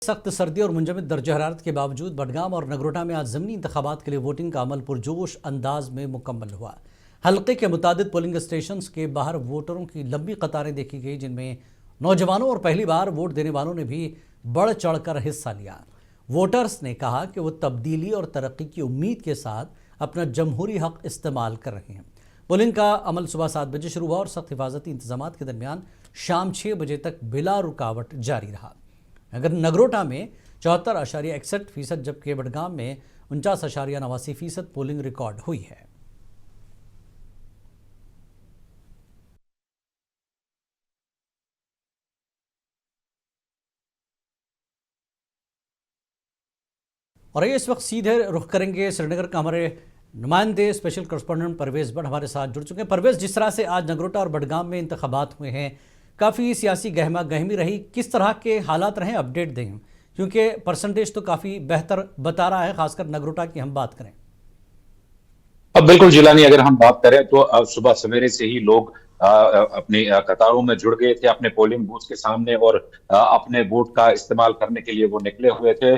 سخت سردی اور منجمد درجہ حرارت کے باوجود بڈگام اور نگروٹا میں آج ضمنی انتخابات کے لیے ووٹنگ کا عمل پرجوش انداز میں مکمل ہوا۔ حلقے کے متعدد پولنگ اسٹیشنز کے باہر ووٹروں کی لمبی قطاریں دیکھی گئی، جن میں نوجوانوں اور پہلی بار ووٹ دینے والوں نے بھی بڑھ چڑھ کر حصہ لیا۔ ووٹرز نے کہا کہ وہ تبدیلی اور ترقی کی امید کے ساتھ اپنا جمہوری حق استعمال کر رہے ہیں۔ پولنگ کا عمل صبح 7 بجے شروع ہوا اور سخت حفاظتی انتظامات کے درمیان شام 6 بجے تک بلا رکاوٹ جاری رہا۔ اگر نگروٹا میں 74.61% جبکہ بڈگام میں 49.89% پولنگ ریکارڈ ہوئی ہے۔ اور یہ اس وقت سیدھے رخ کریں گے سری نگر کا ہمارے نمائندے اسپیشل کرسپونڈنٹ پرویز بٹ ہمارے ساتھ جڑ چکے ہیں۔ پرویز، جس طرح سے آج نگروٹا اور بڈگام میں انتخابات ہوئے ہیں، کافی سیاسی گہمہ گہمی رہی، کس طرح کے حالات رہیں، اپڈیٹ دیں، کیونکہ پرسنٹیج تو کافی بہتر بتا رہا ہے، خاص کر نگروٹا کی ہم بات کریں۔ اب بالکل جیلانی، اگر ہم بات کریں تو صبح سویرے سے ہی لوگ اپنی قطاروں میں جڑ گئے تھے اپنے پولنگ بوتھ کے سامنے، اور اپنے ووٹ کا استعمال کرنے کے لیے وہ نکلے ہوئے تھے۔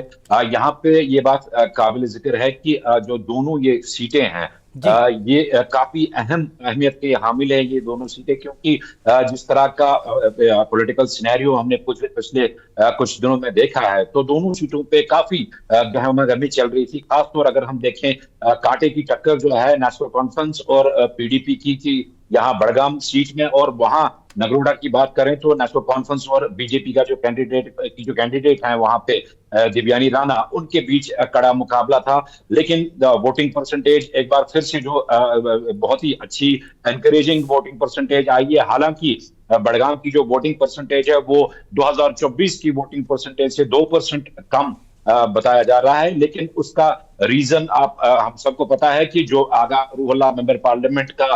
یہاں پہ یہ بات قابل ذکر ہے کہ جو دونوں یہ سیٹیں ہیں یہ کافی اہمیت کے حامل ہیں، یہ دونوں سیٹیں، کیونکہ جس طرح کا پولیٹیکل سینیریو ہم نے پچھلے کچھ دنوں میں دیکھا ہے، تو دونوں سیٹوں پہ کافی گہمہ گہمی چل رہی تھی۔ خاص طور اگر ہم دیکھیں کانٹے کی ٹکر جو ہے نیشنل کانفرنس اور پی ڈی پی کی تھی یہاں بڈگام سیٹ میں، اور وہاں نگروٹا کی بات کریں تو نیشنل کانفرنس اور بی جے پی کا جو کینڈیڈیٹ ہیں وہاں پہ دیویانی رانا، ان کے بیچ کڑا مقابلہ تھا۔ لیکن ووٹنگ پرسنٹیج ایک بار پھر سے جو بہت ہی اچھی انکریجنگ ووٹنگ پرسنٹیج آئی ہے، حالانکہ بڈگام کی جو ووٹنگ پرسنٹیج ہے وہ 2024 کی ووٹنگ پرسنٹیج سے 2% کم بتایا جا رہا ہے، لیکن اس کا ریزن ہم سب کو پتا ہے کہ جو آغا روح اللہ ممبر پارلیمنٹ کا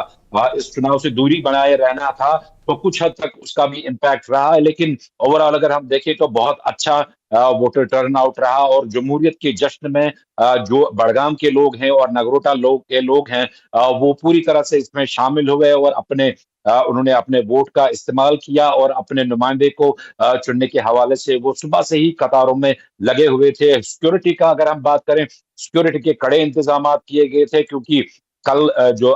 اس چناؤ سے دوری بنائے رہنا تھا، تو کچھ حد تک اس کا بھی امپیکٹ رہا ہے۔ لیکن اوورآل اگر ہم دیکھیں تو بہت اچھا ووٹر ٹرن آؤٹ رہا، اور جمہوریت کے جشن میں جو بڈگام کے لوگ ہیں اور نگروٹا کے لوگ ہیں وہ پوری طرح سے اس میں شامل ہوئے، اور انہوں نے اپنے ووٹ کا استعمال کیا، اور اپنے نمائندے کو چننے کے حوالے سے وہ صبح سے ہی قطاروں میں لگے ہوئے تھے۔ سیکورٹی کا اگر ہم بات کریں، سیکورٹی کے کڑے انتظامات کیے گئے تھے، کیونکہ کل جو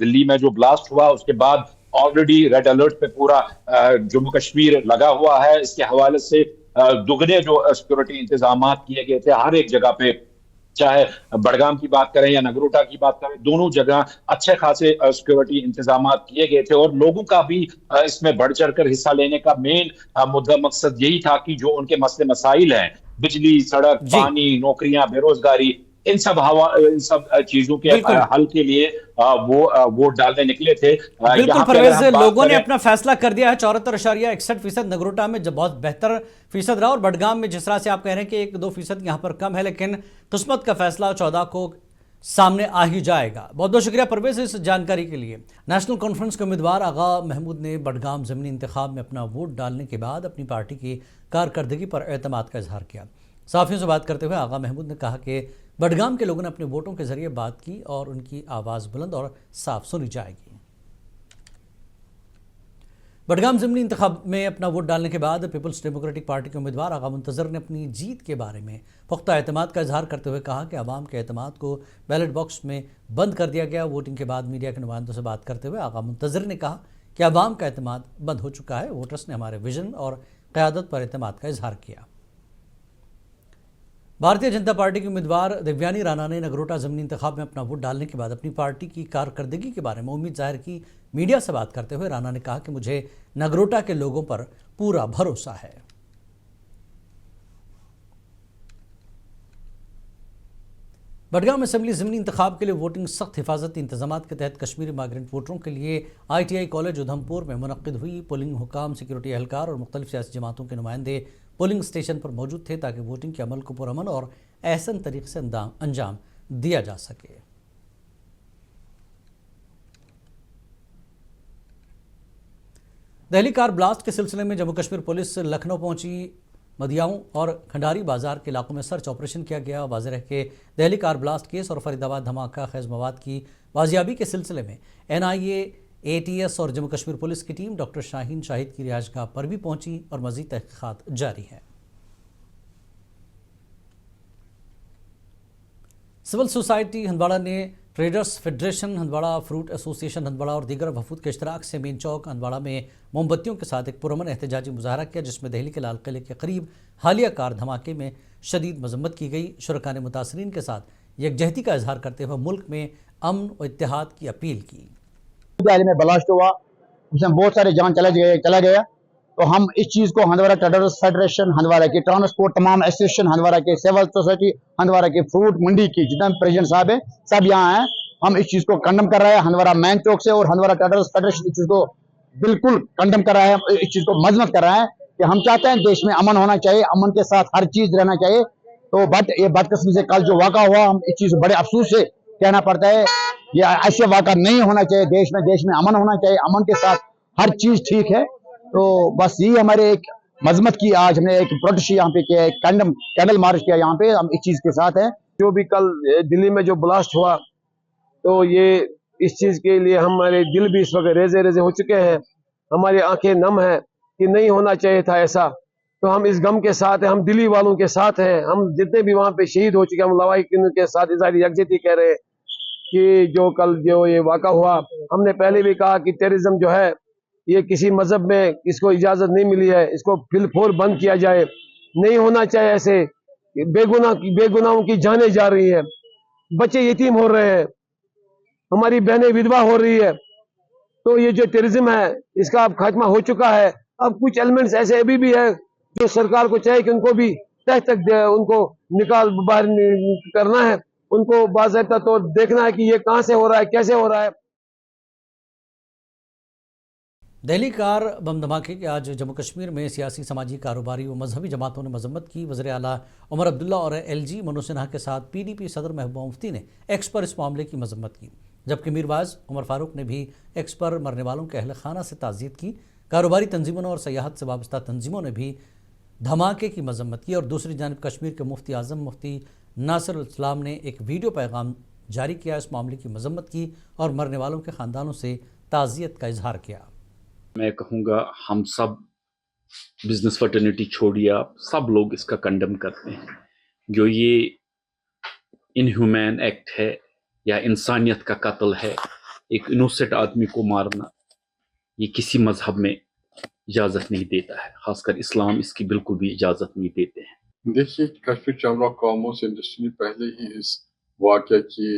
دلی میں جو بلاسٹ ہوا اس کے بعد آلریڈی ریڈ الرٹ پہ پورا جموں کشمیر لگا ہوا ہے۔ اس کے حوالے سے دگنے جو سیکورٹی انتظامات کیے گئے تھے ہر ایک جگہ پہ، چاہے بڈگام کی بات کریں یا نگروٹا کی بات کریں، دونوں جگہ اچھے خاصے سیکورٹی انتظامات کیے گئے تھے، اور لوگوں کا بھی اس میں بڑھ چڑھ کر حصہ لینے کا مین مقصد یہی تھا کہ جو ان کے مسئلے مسائل ہیں، بجلی، سڑک، پانی، نوکریاں، بے روزگاری، ان سب چیزوں کے حل کے لیے وہ ووٹ ڈالنے نکلے تھے۔ بالکل پرویز، لوگوں نے اپنا فیصلہ کر دیا ہے۔ 74.61% نگروٹا میں جب بہت بہتر فیصد رہا، اور بڈگام میں جس طرح سے آپ کہہ رہے ہیں کہ 1-2% یہاں پر کم ہے، لیکن قسمت کا فیصلہ 14 کو سامنے آ ہی جائے گا۔ بہت بہت شکریہ پرویز اس جانکاری کے لیے۔ نیشنل کانفرنس کے امیدوار آغا محمود نے بڈگام ضمنی انتخاب میں اپنا ووٹ ڈالنے کے بعد اپنی پارٹی کی کارکردگی پر اعتماد کا اظہار کیا۔ صحافیوں سے بات کرتے ہوئے آغا محمود نے کہا کہ بڈگام کے لوگوں نے اپنے ووٹوں کے ذریعے بات کی، اور ان کی آواز بلند اور صاف سنی جائے گی۔ بڈگام ضمنی انتخاب میں اپنا ووٹ ڈالنے کے بعد پیپلز ڈیموکریٹک پارٹی کے امیدوار آغا منتظر نے اپنی جیت کے بارے میں پختہ اعتماد کا اظہار کرتے ہوئے کہا کہ عوام کے اعتماد کو بیلٹ باکس میں بند کر دیا گیا۔ ووٹنگ کے بعد میڈیا کے نمائندوں سے بات کرتے ہوئے آغا منتظر نے کہا کہ عوام کا اعتماد بند ہو چکا ہے، ووٹرز نے ہمارے ویژن اور قیادت پر اعتماد کا اظہار کیا۔ بھارتیہ جنتا پارٹی کے امیدوار دیویانی رانا نے نگروٹا ضمنی انتخاب میں اپنا ووٹ ڈالنے کے بعد اپنی پارٹی کی کارکردگی کے بارے میں امید ظاہر کی۔ میڈیا سے بات کرتے ہوئے رانا نے کہا کہ مجھے نگروٹا کے لوگوں پر پورا بھروسہ ہے۔ بڈگام اسمبلی ضمنی انتخاب کے لیے ووٹنگ سخت حفاظتی انتظامات کے تحت کشمیری مائیگرنٹ ووٹروں کے لیے ITI کالج ادھمپور میں منعقد ہوئی۔ پولنگ حکام، سیکورٹی اہلکار اور مختلف سیاسی جماعتوں کے نمائندے پولنگ اسٹیشن پر موجود تھے تاکہ ووٹنگ کے عمل کو پرامن اور احسن طریقے سے انجام دیا جا سکے۔ دہلی کار بلاسٹ کے سلسلے میں جموں کشمیر پولیس لکھنؤ پہنچی۔ مدیاؤں اور کھنڈاری بازار کے علاقوں میں سرچ آپریشن کیا گیا۔ واضح ہے کہ دہلی کار بلاسٹ کیس اور فرید آباد دھماکہ خیز مواد کی بازیابی کے سلسلے میں NIA، ATS اور جموں کشمیر پولیس کی ٹیم ڈاکٹر شاہین شاہد کی رہائش گاہ پر بھی پہنچی، اور مزید تحقیقات جاری ہیں۔ सिविल सोसाइटी हंदवाड़ा ने traders federation Handwara, fruit association Handwara और दीगर वफूद के इश्तराक से मेन चौक हंदवाड़ा में मोमबत्तियों के साथ एक पुरअमन एहतजाजी मुजाहरा किया, जिसमें दिल्ली के लाल किले के करीब हालिया कार धमाके में शदीद मजम्मत की गई। शुरका ने मुतासरीन के साथ यकजहती का इजहार करते हुए मुल्क में अमन और इत्तेहाद की अपील की। में ब्लास्ट हुआ, उसमें बहुत सारे जान चला गया। तो हम इस चीज को हंदवाड़ा ट्रेडर्स फेडरेशन हंदवाड़ा के, ट्रांसपोर्ट तमाम एसोसिएशन हंदवाड़ा के, सिविल सोसाइटी हंदवाड़ा के, फ्रूट मंडी की जितना प्रेसिडेंट साहब है सब यहाँ हैं, हम इस चीज को कंडम कर रहे हैं हंदवाड़ा मेन चौक से। और हंदवाड़ा ट्रेडर्स फेडरेशन इस चीज को बिल्कुल कंडम कर रहा है, इस चीज को मजम्मत कर रहा है कि हम चाहते हैं देश में अमन होना चाहिए, अमन के साथ हर चीज रहना चाहिए। तो बट ये बदकिस्मती से कल जो वाक़ा हुआ, हम इस चीज बड़े अफसोस से कहना पड़ता है, ये ऐसे वाक़ा नहीं होना चाहिए। देश में अमन होना चाहिए, अमन के साथ हर चीज ठीक है। तो बस यही हमारे एक मजम्मत की, आज हमने एक प्रोटेस्ट यहाँ पे किया, कैंडल मार्च किया यहाँ पे, हम इस चीज के साथ हैं। जो भी कल दिल्ली में जो ब्लास्ट हुआ, तो ये इस चीज के लिए हमारे दिल भी इस वक्त रेजे रेजे हो चुके हैं, हमारी आंखें नम है कि नहीं होना चाहिए था ऐसा। तो हम इस गम के साथ हैं, हम दिल्ली वालों के साथ हैं, हम जितने भी वहाँ पे शहीद हो चुके हैं, हम लवाहिकीन के साथ इज़हार यकजहती कह रहे हैं कि जो कल जो ये वाक़ा हुआ, हमने पहले भी कहा कि टेररिज्म जो है ये किसी मजहब में इसको इजाजत नहीं मिली है, इसको फिलफोर बंद किया जाए, नहीं होना चाहिए ऐसे। बेगुनाहों की जानें जा रही है, बच्चे यतीम हो रहे हैं, हमारी बहनें विधवा हो रही है। तो ये जो टेररिज्म है इसका अब खात्मा हो चुका है। अब कुछ एलिमेंट्स ऐसे अभी भी है जो सरकार को चाहिए कि उनको भी तह तक उनको निकाल बाहर करना है, उनको बाज़ाब्ता तौर देखना है कि ये कहाँ से हो रहा है, कैसे हो रहा है। दिल्ली कार बम धमाके के आज जम्मू कश्मीर में सियासी, समाजी, कारोबारी व मजहबी जमातों ने मजम्मत की। वज़ीर आला उमर अब्दुल्ला और LG मनोज सिन्हा के साथ PDP सदर महबूबा मुफ्ती ने एक्स पर इस मामले की मजम्मत की, जबकि मीरवाज उमर फारूक ने भी एक्स पर मरने वालों के अहल खाना से ताज़ियत की। कारोबारी तंजीमों और सयाहत से वाबस्ता तंजीमों ने भी धमाके की मजम्मत की। और दूसरी जानब कश्मीर के मुफ्ती आज़म मुफ्ती नासिरुल इस्लाम ने एक वीडियो पैगाम जारी किया, इस मामले की मजम्मत की और मरने वालों के ख़ानदानों से ताज़ियत का इजहार किया। मैं कहूँगा हम सब बिजनेस फर्टर्निटी छोड़िए, आप सब लोग इसका कंडम करते हैं। जो ये इनह्यूमैन एक्ट है या इंसानियत का कत्ल है, एक इनोसेंट आदमी को मारना, ये किसी मजहब में इजाज़त नहीं देता है, खासकर इस्लाम इसकी बिल्कुल भी इजाज़त नहीं देते हैं। देखिए, कश्मीर चमड़ा कॉमर्स इंडस्ट्री ने पहले ही इस वाक़या की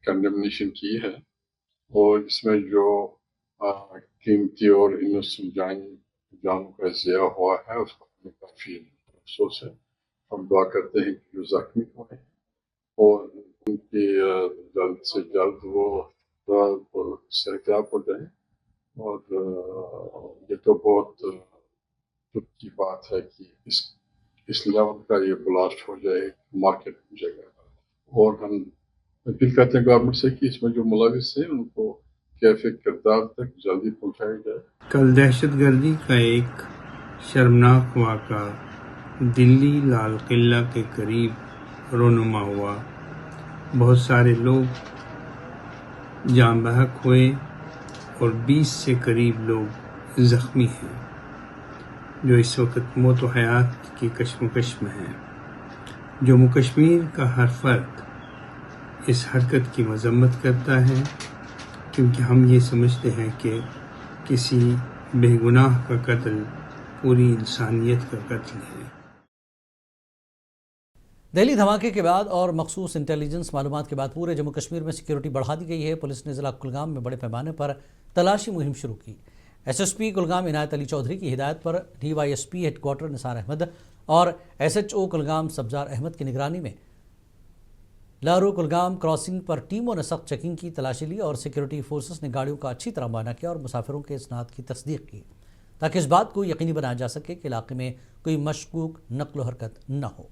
कंडेमनेशन की है और इसमें जो कीमती और इनोसेंट जानों का ज़िया हुआ है उसको हमें काफ़ी अफसोस है। हम दुआ करते हैं कि जो ज़ख्मी हुए और उनकी जल्द से जल्द वो सेहतयाब हो जाए। और ये तो बहुत दुख की बात है कि इस लेवल का ये ब्लास्ट हो जाए मार्केट जगह। और हम अपील करते हैं गवर्नमेंट से कि इसमें जो मुलविस हैं उनको कैफे किरदार तक जल्दी पहुंचाया जाए। कल दहशतगर्दी का एक शर्मनाक वाक़ा दिल्ली लाल किला के करीब रोनुमा हुआ। बहुत सारे लोग जान बहक हुए और 20 से करीब लोग ज़ख्मी हैं, जो इस वक्त मौत व हयात की कशमकश में हैं। जम्मू कश्मीर का हर फर्द इस हरकत की मजम्मत करता है, क्योंकि हम ये समझते हैं कि किसी बेगुनाह का कत्ल पूरी इंसानियत का कत्ल है। दिल्ली धमाके के बाद और मखसूस इंटेलिजेंस मालूमात के बाद पूरे जम्मू कश्मीर में सिक्योरिटी बढ़ा दी गई है। पुलिस ने ज़िला कुलगाम में बड़े पैमाने पर तलाशी मुहिम शुरू की। SSP कुलगाम इनायत अली चौधरी की हिदायत पर DYSP हेडक्वार्टर निसार अहमद और SHO कुलगाम सब्जार अहमद की निगरानी में लारू कुलगाम क्रॉसिंग पर टीमों ने सख्त चेकिंग की, तलाशी ली और सिक्योरिटी फोर्सेस ने गाड़ियों का अच्छी तरह मुआयना किया और मुसाफिरों के इसनाद की तस्दीक की, ताकि इस बात को यकीनी बनाया जा सके कि इलाके में कोई मशकूक नक्ल हरकत न हो।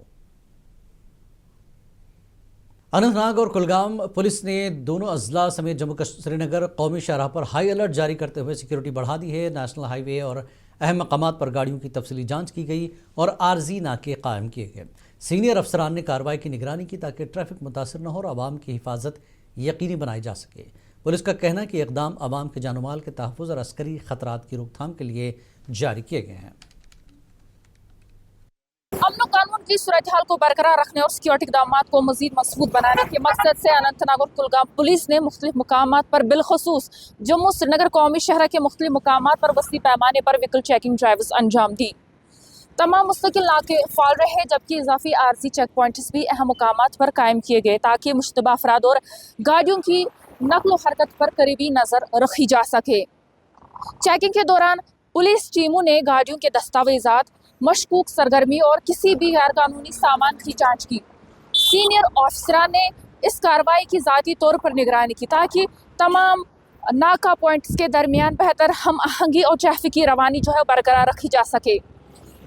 अनंतनाग और कुलगाम पुलिस ने दोनों अजला समेत जम्मू श्रीनगर कौमी शाहराह पर हाई अलर्ट जारी करते हुए सिक्योरिटी बढ़ा दी है। नेशनल हाईवे और अहम मकामात पर गाड़ियों की तफसीली जांच की गई और आर्जी नाके कायम किए गए। सीनियर अफसरान ने कार्रवाई की निगरानी की ताकि ट्रैफिक मुतासर न हो और आवाम की हिफाजत यकीनी बनाई जा सके। पुलिस का कहना है कि इक़दाम आवाम के जानमाल के तहफ़्फ़ुज़ और अस्करी ख़तरात की रोकथाम के लिए जारी किए गए हैं। अमन कानून की सूरत-ए-हाल को बरकरार रखने और सिक्योरिटी इक़दामात को मज़ीद मज़बूत बनाने के मकसद से अनंतनाग और कुलगाम पुलिस ने मुख्तलिफ मुकामात पर बिलखसूस जम्मू श्रीनगर कौमी शहर के मुख्तलिफ मुकामात पर वसी पैमाने पर व्हीकल चेकिंग ड्राइव्स अंजाम दी। तमाम मुस्तकिल नाके फाल रहे जबकि इजाफी आरजी चेक पॉइंट्स भी अहम मुकामात पर कायम किए गए ताकि मुश्तबा अफराद और गाड़ियों की नकलो हरकत पर करीबी नज़र रखी जा सके। चेकिंग के दौरान पुलिस टीमों ने गाड़ियों के दस्तावेजात, मशकूक सरगर्मी और किसी भी गैर कानूनी सामान की जांच की। सीनियर ऑफिसरान ने इस कार्रवाई की ज़ाती तौर पर निगरानी की ताकि तमाम नाका पॉइंट्स के दरमियान बेहतर हम आहंगी और ट्रैफिक की रवानी जो है बरकरार रखी जा सके।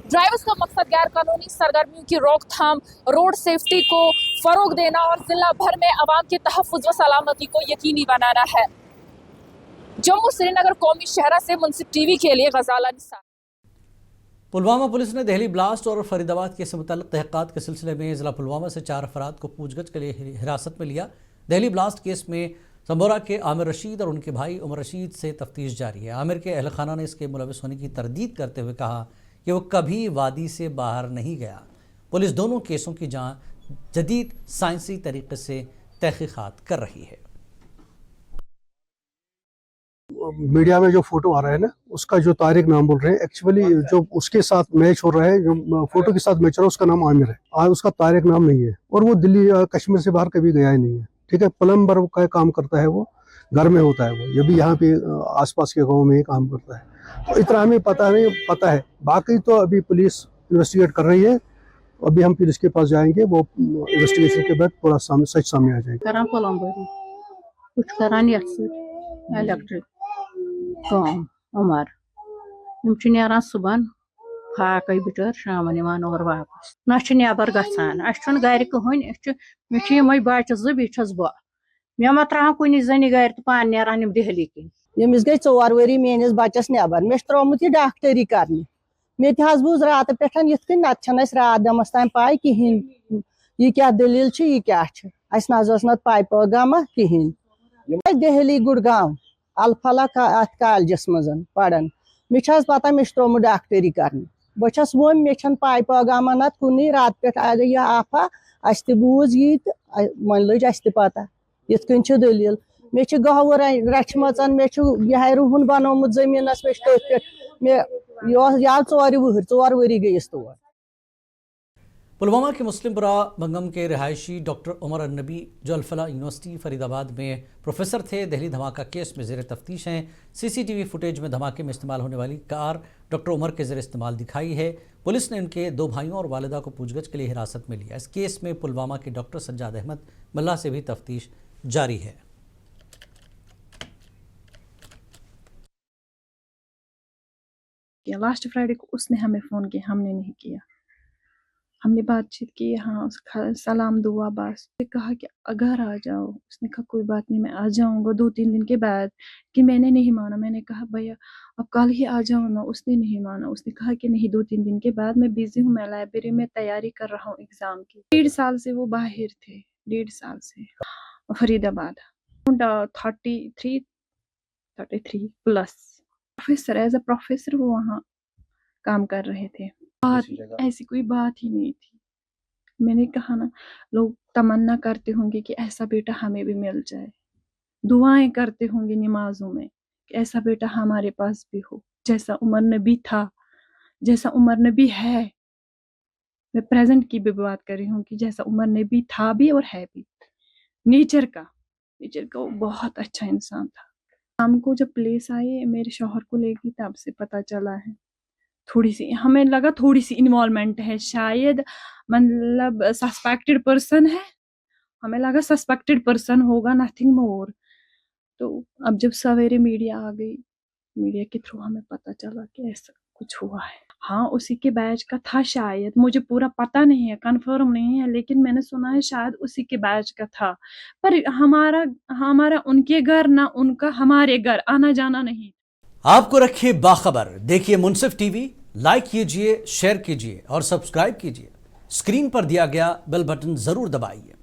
ड्राइवर्स का मकसद गैर कानूनी सरगर्मियों की रोकथाम, रोड सेफ्टी को फ़रोग देना और ज़िला भर में आवाम के तहफ़्फ़ुज़ व सलामती को यकीनी बनाना है। जम्मू श्रीनगर कौमी शहरा से मुनसिफ टीवी के लिए गजाला निसार। पुलवामा पुलिस ने दहली ब्लास्ट और फरीदाबाद केस से मुतल्लिक़ तहक़ीक़ात के सिलसिले में ज़िला पुलवामा से 4 अफराद को पूछगछ के लिए हिरासत में लिया। दहली ब्लास्ट केस में संबोरा के आमिर रशीद और उनके भाई उमर रशीद से तफ्तीश जारी है। आमिर के अहल खाना ने इसके मुलविस होने की तरदीद करते हुए कहा कि वो कभी वादी से बाहर नहीं गया। पुलिस दोनों केसों की जांच जदीद साइंसी तरीके से तहक़ीक़ात कर रही है। मीडिया में जो फोटो आ रहा है ना, उसका जो तारिक नाम बोल रहे हैं, एक्चुअली जो उसके साथ मैच हो रहा है, जो फोटो के साथ मैच हो रहा है, उसका नाम आमिर है, उसका तारिक नाम नहीं है। और वो दिल्ली कश्मीर से बाहर कभी गया ही नहीं है। ठीक है, प्लम्बर का काम करता है, वो घर में होता है, वो ये भी यहाँ पे आसपास के गाँव में ही काम करता है। तो इतना हमें पता है। बाकी तो अभी पुलिस इन्वेस्टिगेट कर रही है। अभी हम पुलिस के पास जाएंगे, वो इन्वेस्टिगेशन के बाद पूरा सच सामने आ जाएगा। कुछ करान इलेक्ट्रिक काम उमर नान सुबह फाक बिचर शाम और वापस ना नबर गसान गर कहन मे बच्चे 2 बीस बह मे मा त्रा कुन जन गर तो पान नान दहली कन यमिस गई 4 वरी मेनिस बच्चस नबर मे त्रोमुत यह डॉक्टरी करने मे बूज रात पे ये नत रात दमस तान पाई कहें यह क्या दलील यह क्या नत पाई पैगामा कहें दहली गुड़गांव अलफला कॉलेजस मज पढ़ान मे पता मे त्रोमुत डॉक्टरी करने बस वोम मे पाई पैगामा नत कुन रात पे आ गई यह आफा अस बूज यह तो मन लज अस पता यथ कन दलील मे गहवर रचम मे यह रुहन बनोमुत जमीनस मे या 4 वरी गईस तौर। पुलवामा के मुस्लिमपुरा बंगम के रिहायशी डॉक्टर उमर अन्नबी जो अल्फला यूनिवर्सिटी फरीदाबाद में प्रोफेसर थे, दहली धमाका केस में ज़ेर तफ्तीश हैं। CCTV फुटेज में धमाके में इस्तेमाल होने वाली कार डॉक्टर उमर के ज़ेर इस्तेमाल दिखाई है। पुलिस ने उनके 2 भाइयों और वालिदा को पूछगछ के लिए हिरासत में लिया। इस केस में पुलवामा के डॉक्टर सज्जाद अहमद मल्ला से भी तफ्तीश जारी है। लास्ट फ्राइडे को उसने हमें फ़ोन किया, हमने नहीं किया। हमने बातचीत की, हाँ सलाम दुआ बस। कहा कि अगर आ जाओ, उसने कहा कोई बात नहीं मैं आ जाऊंगा 2-3 दिन के बाद। कि मैंने नहीं माना, मैंने कहा भैया अब कल ही आ जाओ ना। उसने नहीं माना, उसने कहा कि नहीं 2-3 दिन के बाद, मैं बिजी हूँ, मैं लाइब्रेरी में तैयारी कर रहा हूँ एग्जाम की। 1.5 साल से वो बाहर थे, 1.5 साल से Faridabad 33 plus professor, as a professor वो वहाँ काम कर रहे थे। ऐसी कोई बात ही नहीं थी। मैंने कहा ना, लोग तमन्ना करते होंगे कि ऐसा बेटा हमें भी मिल जाए, दुआएं करते होंगे नमाजों में कि ऐसा बेटा हमारे पास भी हो, जैसा उमर नबी था, जैसा उमर नबी है। मैं प्रेजेंट की भी बात कर रही हूँ कि जैसा उमर नबी था भी और है भी। नेचर का वो बहुत अच्छा इंसान था। हमको जब पुलिस आई मेरे शौहर को लेगी तब से पता चला है, थोड़ी सी हमें लगा थोड़ी सी इन्वॉल्वमेंट है, शायद मतलब सस्पेक्टेड पर्सन है, हमें लगा सस्पेक्टेड पर्सन होगा, नथिंग मोर। तो अब जब सवेरे मीडिया आ गई, मीडिया के थ्रू हमें पता चला कि ऐसा कुछ हुआ है। हाँ उसी के बैच का था शायद, मुझे पूरा पता नहीं है, कंफर्म नहीं है, लेकिन मैंने सुना है शायद उसी के बैच का था। पर हमारा उनके घर ना उनका हमारे घर आना जाना नहीं। आपको रखिए बाखबर, देखिए मुनसिफ टीवी, लाइक कीजिए, शेयर कीजिए और सब्सक्राइब कीजिए। स्क्रीन पर दिया गया बेल बटन जरूर दबाइए।